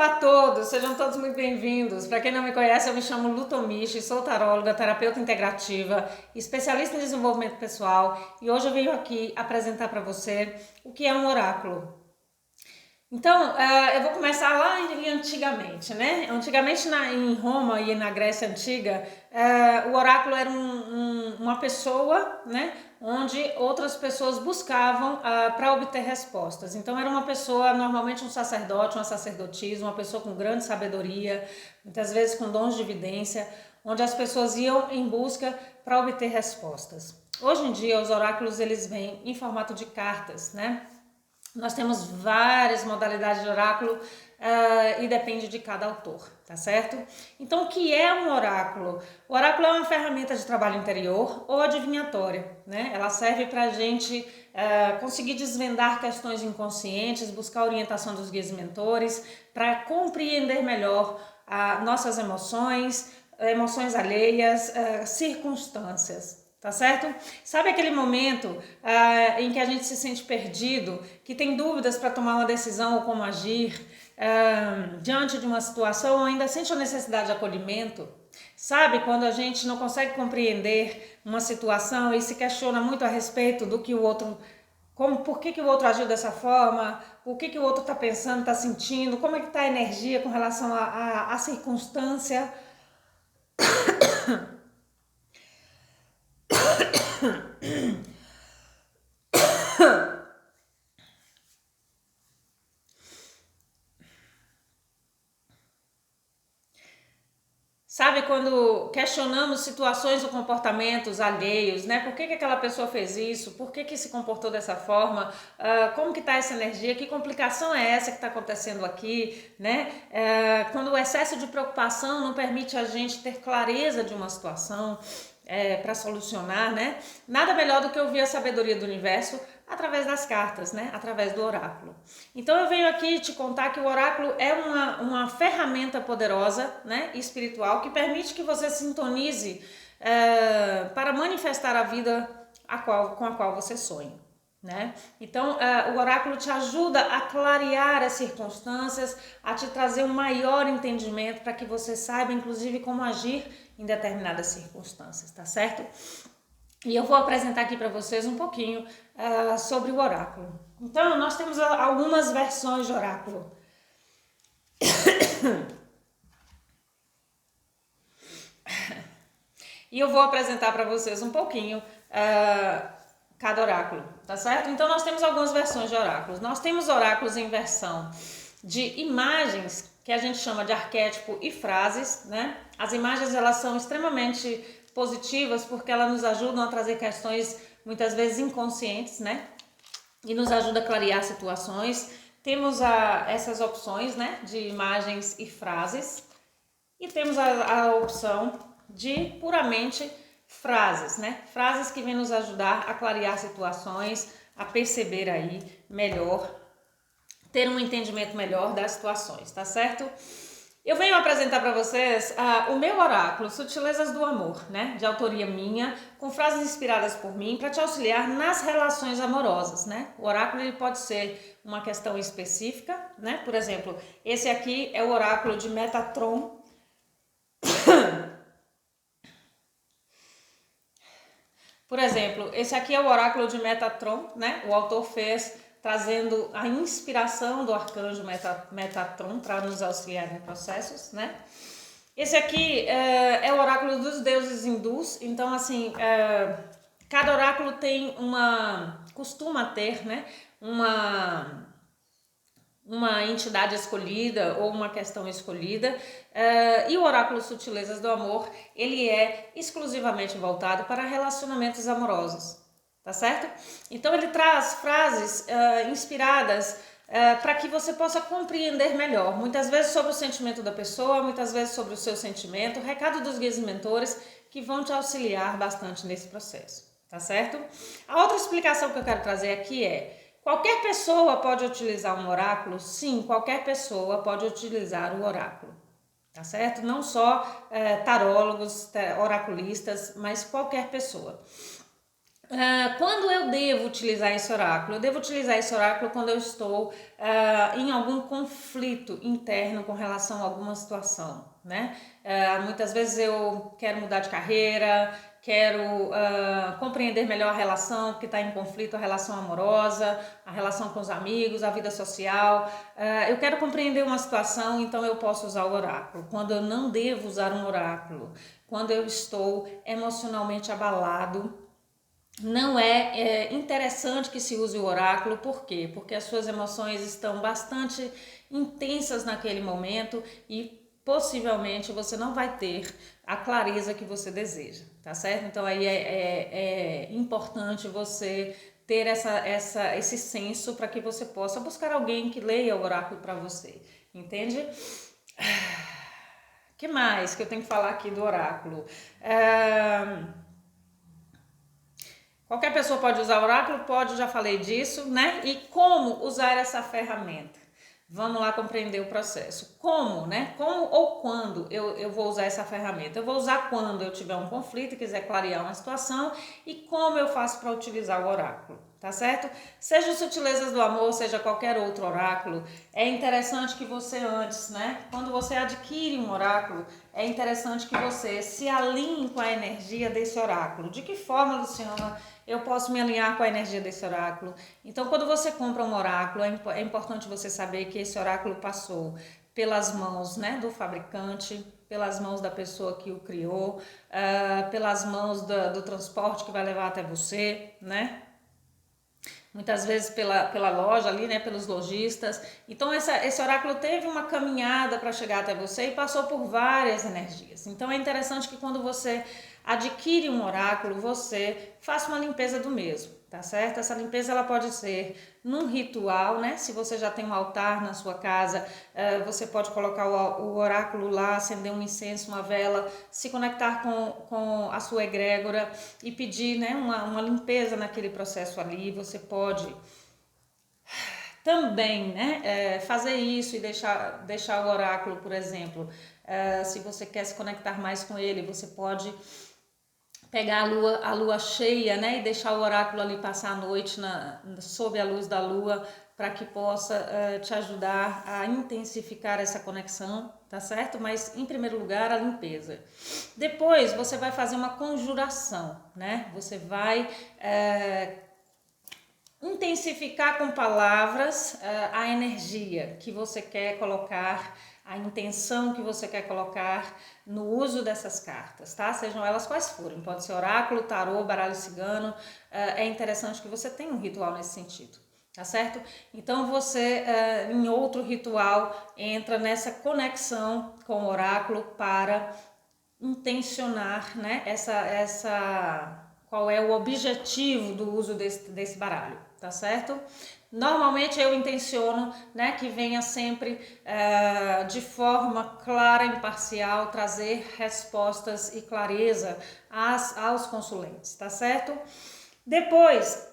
Olá a todos, sejam todos muito bem-vindos. Para quem não me conhece, eu me chamo Lu Tomichi, sou taróloga, terapeuta integrativa, especialista em desenvolvimento pessoal e hoje eu venho aqui apresentar para você o que é um oráculo. Então, eu vou começar lá antigamente, né? Antigamente em Roma e na Grécia Antiga, o oráculo era uma pessoa, né? Onde outras pessoas buscavam para obter respostas. Então, era uma pessoa, normalmente um sacerdote, uma sacerdotisa, uma pessoa com grande sabedoria, muitas vezes com dons de vidência, onde as pessoas iam em busca para obter respostas. Hoje em dia, os oráculos eles vêm em formato de cartas, né? Nós temos várias modalidades de oráculo e depende de cada autor, tá certo? Então, o que é um oráculo? O oráculo é uma ferramenta de trabalho interior ou adivinhatória, né? Ela serve para a gente conseguir desvendar questões inconscientes, buscar orientação dos guias e mentores, para compreender melhor nossas emoções, emoções alheias, circunstâncias. Tá certo? Sabe aquele momento em que a gente se sente perdido, que tem dúvidas para tomar uma decisão ou como agir diante de uma situação ou ainda sente a necessidade de acolhimento? Sabe quando a gente não consegue compreender uma situação e se questiona muito a respeito do que o outro, por que o outro agiu dessa forma, o que o outro está pensando, está sentindo, como é que está a energia com relação à circunstância? Sabe quando questionamos situações ou comportamentos alheios, né? Por que aquela pessoa fez isso? Por que se comportou dessa forma? Como que está essa energia? Que complicação é essa que está acontecendo aqui, né? Quando o excesso de preocupação não permite a gente ter clareza de uma situação para solucionar, né? Nada melhor do que ouvir a sabedoria do universo através das cartas, né? Através do oráculo. Então eu venho aqui te contar que o oráculo é uma ferramenta poderosa, né? Espiritual que permite que você sintonize para manifestar a vida com a qual você sonha. Né? Então, o oráculo te ajuda a clarear as circunstâncias, a te trazer um maior entendimento para que você saiba, inclusive, como agir em determinadas circunstâncias, tá certo? E eu vou apresentar aqui para vocês um pouquinho sobre o oráculo. Então, nós temos algumas versões de oráculo. E eu vou apresentar para vocês um pouquinho cada oráculo, tá certo? Então nós temos algumas versões de oráculos. Nós temos oráculos em versão de imagens, que a gente chama de arquétipo e frases, né? As imagens elas são extremamente positivas porque elas nos ajudam a trazer questões muitas vezes inconscientes, né? E nos ajuda a clarear situações. Temos essas opções, né? De imagens e frases. E temos a opção de puramente frases, né? Frases que vêm nos ajudar a clarear situações, a perceber aí melhor, ter um entendimento melhor das situações, tá certo? Eu venho apresentar para vocês o meu oráculo, Sutilezas do Amor, né? De autoria minha, com frases inspiradas por mim para te auxiliar nas relações amorosas, né? O oráculo ele pode ser uma questão específica, né? Por exemplo, esse aqui é o oráculo de Metatron. Por exemplo, esse aqui é o oráculo de Metatron, né? O autor fez trazendo a inspiração do arcanjo Metatron para nos auxiliar em processos, né? Esse aqui é o oráculo dos deuses hindus, então assim, cada oráculo tem costuma ter, né? Uma entidade escolhida ou uma questão escolhida, e o oráculo Sutilezas do Amor, ele é exclusivamente voltado para relacionamentos amorosos, tá certo? Então ele traz frases inspiradas para que você possa compreender melhor, muitas vezes sobre o sentimento da pessoa, muitas vezes sobre o seu sentimento, recado dos guias e mentores que vão te auxiliar bastante nesse processo, tá certo? A outra explicação que eu quero trazer aqui é: qualquer pessoa pode utilizar um oráculo? Sim, qualquer pessoa pode utilizar o oráculo, tá certo? Não só tarólogos, oraculistas, mas qualquer pessoa. Quando eu devo utilizar esse oráculo? Eu devo utilizar esse oráculo quando eu estou em algum conflito interno com relação a alguma situação, né? Muitas vezes eu quero mudar de carreira, quero compreender melhor a relação, porque está em conflito, a relação amorosa, a relação com os amigos, a vida social. Eu quero compreender uma situação, então eu posso usar o oráculo. Quando eu não devo usar um oráculo, quando eu estou emocionalmente abalado, não é interessante que se use o oráculo. Por quê? Porque as suas emoções estão bastante intensas naquele momento e possivelmente você não vai ter a clareza que você deseja, tá certo? Então aí é importante você ter esse senso para que você possa buscar alguém que leia o oráculo para você, entende? Que mais que eu tenho que falar aqui do oráculo? Qualquer pessoa pode usar o oráculo? Pode, já falei disso, né? E como usar essa ferramenta? Vamos lá compreender o processo. Como, né? Como ou quando eu vou usar essa ferramenta? Eu vou usar quando eu tiver um conflito e quiser clarear uma situação, e como eu faço para utilizar o oráculo, tá certo? Seja Sutilezas do Amor, seja qualquer outro oráculo, é interessante que você antes, né? Quando você adquire um oráculo, é interessante que você se alinhe com a energia desse oráculo. De que forma, Luciana, eu posso me alinhar com a energia desse oráculo? Então, quando você compra um oráculo, é importante você saber que esse oráculo passou pelas mãos, né, do fabricante, pelas mãos da pessoa que o criou, pelas mãos do transporte que vai levar até você, né? Muitas vezes pela loja ali, né, pelos lojistas. Então esse oráculo teve uma caminhada para chegar até você e passou por várias energias. Então é interessante que quando você adquire um oráculo, você faça uma limpeza do mesmo, tá certo? Essa limpeza ela pode ser num ritual, né? Se você já tem um altar na sua casa, você pode colocar o oráculo lá, acender um incenso, uma vela, se conectar com a sua egrégora e pedir, né, uma limpeza naquele processo ali. Você pode também, né, fazer isso e deixar o oráculo, por exemplo, se você quer se conectar mais com ele, você pode pegar a lua cheia, né, e deixar o oráculo ali passar a noite sob a luz da lua, para que possa te ajudar a intensificar essa conexão, tá certo? Mas em primeiro lugar a limpeza. Depois você vai fazer uma conjuração, né? Você vai intensificar com palavras a energia que você quer colocar, a intenção que você quer colocar no uso dessas cartas, tá? Sejam elas quais forem, pode ser oráculo, tarô, baralho cigano, é interessante que você tenha um ritual nesse sentido, tá certo? Então você, em outro ritual, entra nessa conexão com o oráculo para intencionar, né, qual é o objetivo do uso desse baralho, tá certo? Normalmente eu intenciono, né, que venha sempre de forma clara, imparcial, trazer respostas e clareza aos consulentes, tá certo? Depois,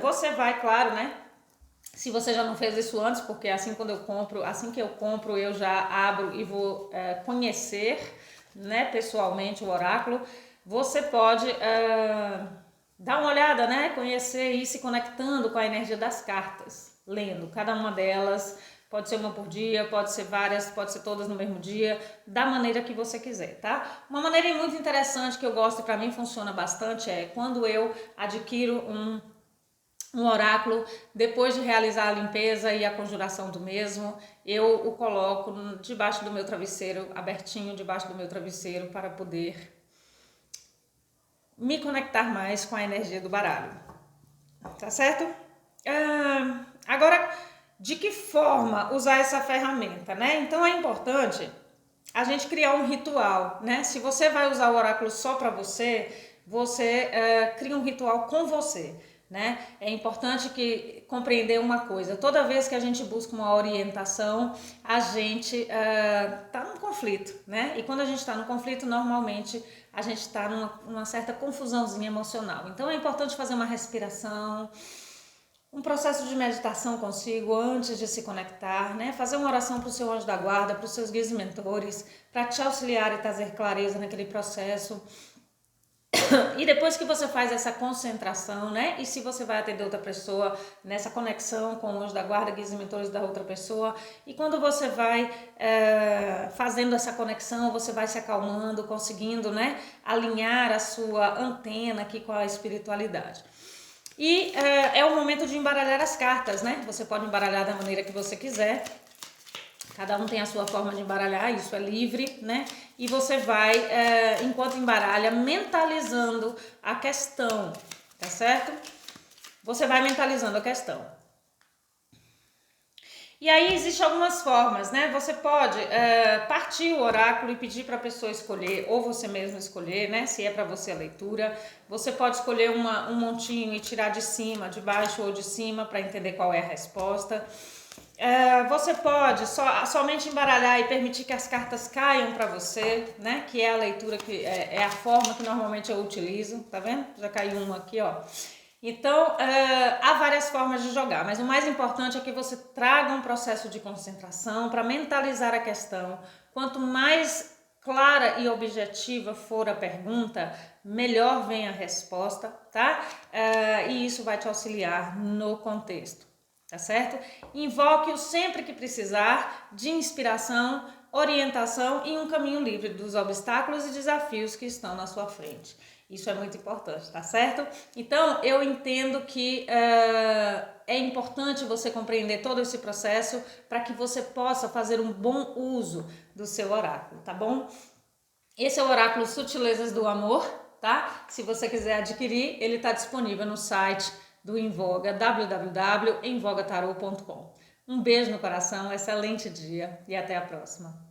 você vai, claro, né, se você já não fez isso antes, porque assim que eu compro, eu já abro e vou conhecer, né, pessoalmente o oráculo. Você pode dar uma olhada, né, conhecer e ir se conectando com a energia das cartas, lendo cada uma delas. Pode ser uma por dia, pode ser várias, pode ser todas no mesmo dia, da maneira que você quiser, tá? Uma maneira muito interessante que eu gosto e para mim funciona bastante é quando eu adquiro um oráculo, depois de realizar a limpeza e a conjuração do mesmo, eu o coloco debaixo do meu travesseiro, abertinho debaixo do meu travesseiro, para poder me conectar mais com a energia do baralho, tá certo? Agora, de que forma usar essa ferramenta, né? Então é importante a gente criar um ritual, né? Se você vai usar o oráculo só para você, cria um ritual com você, né? É importante que compreender uma coisa: toda vez que a gente busca uma orientação, a gente tá num conflito, né? E quando a gente está no conflito, normalmente a gente está numa certa confusãozinha emocional. Então é importante fazer uma respiração, um processo de meditação consigo antes de se conectar, né? Fazer uma oração para o seu anjo da guarda, para os seus guias e mentores, para te auxiliar e trazer clareza naquele processo. E depois que você faz essa concentração, né? E se você vai atender outra pessoa nessa conexão com o anjo da guarda, guias e mentores da outra pessoa, e quando você vai fazendo essa conexão, você vai se acalmando, conseguindo, né? Alinhar a sua antena aqui com a espiritualidade. E é o momento de embaralhar as cartas, né? Você pode embaralhar da maneira que você quiser. Cada um tem a sua forma de embaralhar, isso é livre, né? E você vai, enquanto embaralha, mentalizando a questão, tá certo? Você vai mentalizando a questão. E aí existem algumas formas, né? Você pode partir o oráculo e pedir para a pessoa escolher, ou você mesmo escolher, né? Se é para você a leitura. Você pode escolher um montinho e tirar de cima, de baixo ou de cima, para entender qual é a resposta. Você pode somente embaralhar e permitir que as cartas caiam para você, né? Que é a leitura, que é a forma que normalmente eu utilizo, tá vendo? Já caiu uma aqui, ó. Então, há várias formas de jogar, mas o mais importante é que você traga um processo de concentração para mentalizar a questão. Quanto mais clara e objetiva for a pergunta, melhor vem a resposta, tá? E isso vai te auxiliar no contexto, tá certo? Invoque-o sempre que precisar de inspiração, orientação e um caminho livre dos obstáculos e desafios que estão na sua frente. Isso é muito importante, tá certo? Então, eu entendo que é importante você compreender todo esse processo para que você possa fazer um bom uso do seu oráculo, tá bom? Esse é o oráculo Sutilezas do Amor, tá? Se você quiser adquirir, ele está disponível no site do Invoga, www.envogatarot.com. Um beijo no coração, excelente dia e até a próxima.